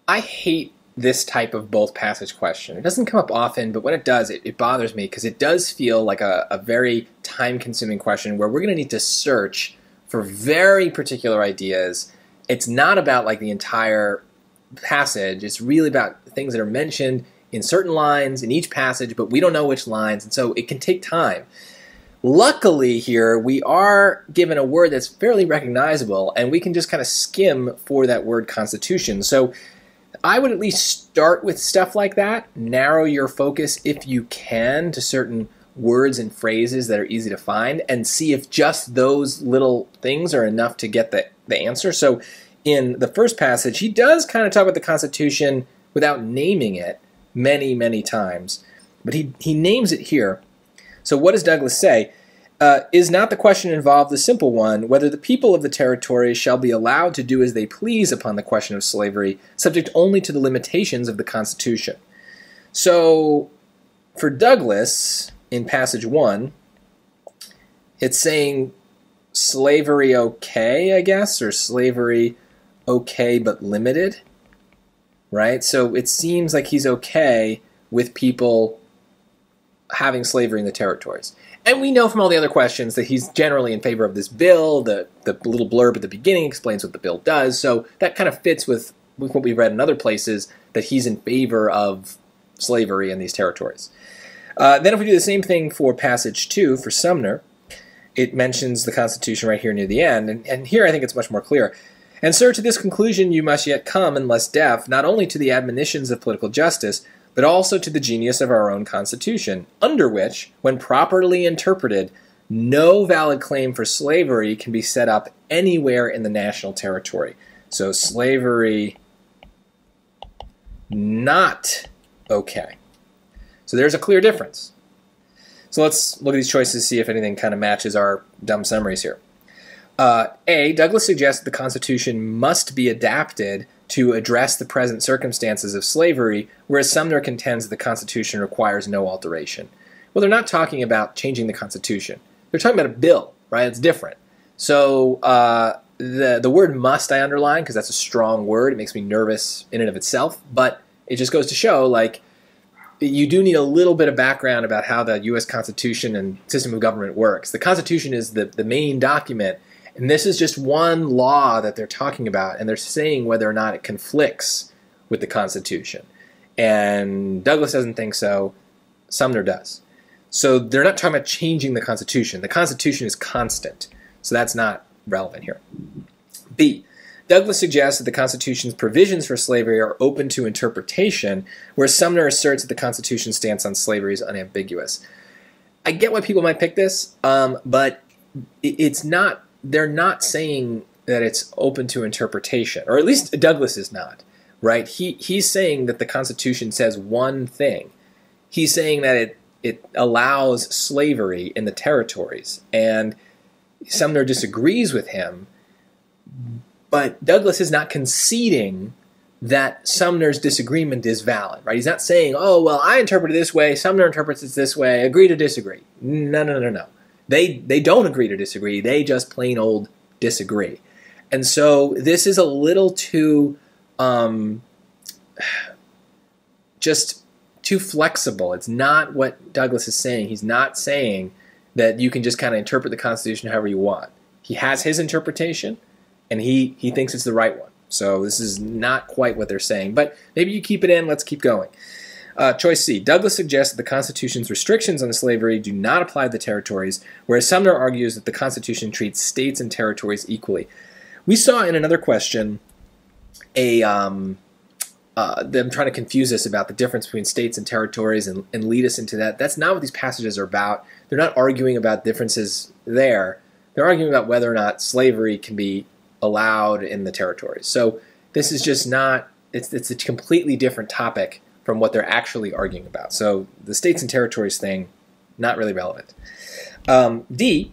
I hate this type of both passage question. It doesn't come up often, but when it does, it bothers me because it does feel like a very time-consuming question where we're going to need to search for very particular ideas. It's not about like the entire passage. It's really about things that are mentioned in certain lines in each passage, but we don't know which lines, and so it can take time. Luckily here, we are given a word that's fairly recognizable, and we can just kind of skim for that word constitution. So I would at least start with stuff like that. Narrow your focus if you can to certain words and phrases that are easy to find, and see if just those little things are enough to get the answer. So in the first passage, he does kind of talk about the Constitution without naming it many, many times, but he names it here. So what does Douglas say? Is not the question involved the simple one, whether the people of the territories shall be allowed to do as they please upon the question of slavery, subject only to the limitations of the Constitution? So for Douglas, in passage 1, it's saying slavery okay, I guess, or slavery okay but limited, right? So it seems like he's okay with people having slavery in the territories. And we know from all the other questions that he's generally in favor of this bill. The little blurb at the beginning explains what the bill does, so that kind of fits with what we've read in other places, that he's in favor of slavery in these territories. Then if we do the same thing for passage 2, for Sumner, it mentions the Constitution right here near the end, and here I think it's much more clear. And sir, to this conclusion you must yet come, unless deaf, not only to the admonitions of political justice, but also to the genius of our own Constitution, under which, when properly interpreted, no valid claim for slavery can be set up anywhere in the national territory. So slavery not okay. So there's a clear difference. So let's look at these choices, see if anything kind of matches our dumb summaries here. A, Douglas suggests that the Constitution must be adapted to address the present circumstances of slavery, whereas Sumner contends that the Constitution requires no alteration. Well, they're not talking about changing the Constitution. They're talking about a bill, right? It's different. So the word must I underline because that's a strong word. It makes me nervous in and of itself, but it just goes to show, like, you do need a little bit of background about how the U.S. Constitution and system of government works. The Constitution is the main document, and this is just one law that they're talking about, and they're saying whether or not it conflicts with the Constitution. And Douglas doesn't think so. Sumner does. So they're not talking about changing the Constitution. The Constitution is constant, so that's not relevant here. B, Douglas suggests that the Constitution's provisions for slavery are open to interpretation, whereas Sumner asserts that the Constitution's stance on slavery is unambiguous. I get why people might pick this, but it's not. They're not saying that it's open to interpretation, or at least Douglas is not, right? He's saying that the Constitution says one thing. He's saying that it allows slavery in the territories, and Sumner disagrees with him, but Douglas is not conceding that Sumner's disagreement is valid, right? He's not saying, oh, well, I interpret it this way, Sumner interprets it this way, agree to disagree. No. They don't agree to disagree. They just plain old disagree. And so this is a little too, just too flexible. It's not what Douglas is saying. He's not saying that you can just kind of interpret the Constitution however you want. He has his interpretation, and he thinks it's the right one. So this is not quite what they're saying. But maybe you keep it in. Let's keep going. Choice C. Douglas suggests that the Constitution's restrictions on slavery do not apply to the territories, whereas Sumner argues that the Constitution treats states and territories equally. We saw in another question them trying to confuse us about the difference between states and territories and lead us into that. That's not what these passages are about. They're not arguing about differences there. They're arguing about whether or not slavery can be allowed in the territories. So this is just not, it's a completely different topic from what they're actually arguing about. So the states and territories thing, not really relevant. D,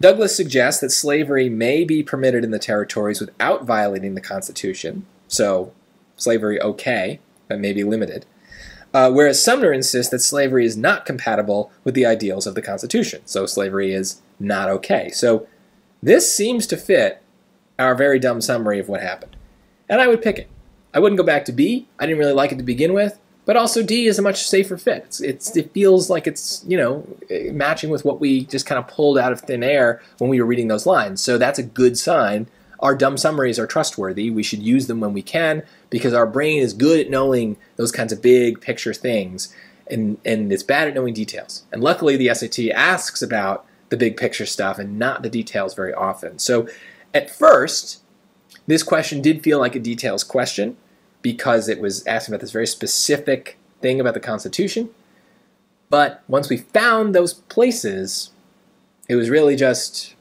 Douglas suggests that slavery may be permitted in the territories without violating the Constitution. So slavery okay, but may be limited. Whereas Sumner insists that slavery is not compatible with the ideals of the Constitution. So slavery is not okay. So this seems to fit our very dumb summary of what happened. And I would pick it. I wouldn't go back to B. I didn't really like it to begin with. But also D is a much safer fit. It feels like it's, you know, matching with what we just kind of pulled out of thin air when we were reading those lines. So that's a good sign. Our dumb summaries are trustworthy. We should use them when we can because our brain is good at knowing those kinds of big picture things, and it's bad at knowing details. And luckily the SAT asks about the big picture stuff and not the details very often. So at first, this question did feel like a details question, because it was asking about this very specific thing about the Constitution. But once we found those places, it was really just,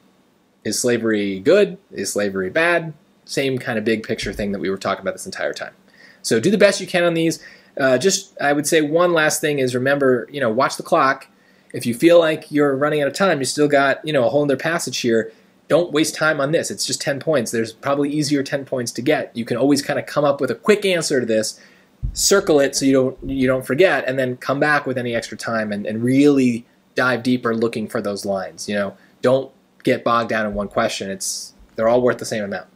is slavery good? Is slavery bad? Same kind of big picture thing that we were talking about this entire time. So do the best you can on these. I would say one last thing is remember, you know, watch the clock. If you feel like you're running out of time, you still got, you know, a whole other passage here. Don't waste time on this. It's just 10 points. There's probably easier 10 points to get. You can always kind of come up with a quick answer to this, circle it so you don't forget, and then come back with any extra time and really dive deeper looking for those lines. You know, don't get bogged down in one question. They're all worth the same amount.